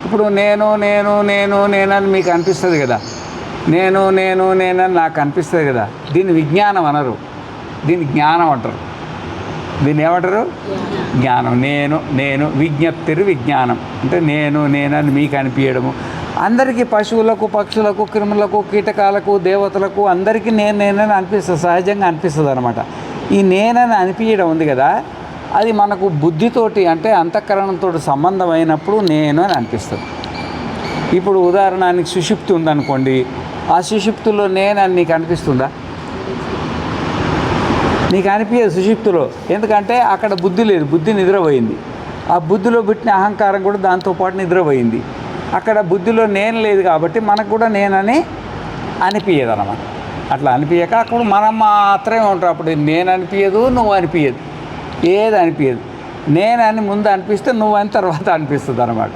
ఇప్పుడు నేనని మీకు అనిపిస్తుంది కదా, నేనని నాకు అనిపిస్తుంది కదా, దీన్ని విజ్ఞానం అనరు, దీన్ని జ్ఞానం అంటారు. దీన్ని ఏమంటారు? జ్ఞానం. నేను విజ్ఞప్తిరు విజ్ఞానం అంటే నేనని మీకు అనిపించడము. అందరికీ పశువులకు, పక్షులకు, క్రిములకు, కీటకాలకు, దేవతలకు అందరికీ నేనని అనిపిస్తుంది, సహజంగా అనిపిస్తుంది అనమాట. ఈ నేనని అనిపించడం ఉంది కదా, అది మనకు బుద్ధితోటి అంటే అంతఃకరణంతో సంబంధం అయినప్పుడు నేను అని అనిపిస్తుంది. ఇప్పుడు ఉదాహరణకి సుషుప్తి ఉందనుకోండి, ఆ సుషుప్తిలో నేనని నీకు అనిపిస్తుందా? నీకు అనిపించదు సుషుప్తిలో, ఎందుకంటే అక్కడ బుద్ధి లేదు, బుద్ధి నిద్రపోయింది. ఆ బుద్ధిలో పుట్టిన అహంకారం కూడా దాంతోపాటు నిద్రపోయింది. అక్కడ బుద్ధిలో నేను లేదు కాబట్టి మనకు కూడా నేనని అనిపించదు అన్నమాట. అట్లా అనిపించక అప్పుడు మనం మాత్రమే ఉంటాం. అప్పుడు నేను అనిపించదు, నువ్వు అనిపించదు, ఏది అనిపించదు. నేనని ముందు అనిపిస్తే నువ్వని తర్వాత అనిపిస్తుంది అన్నమాట.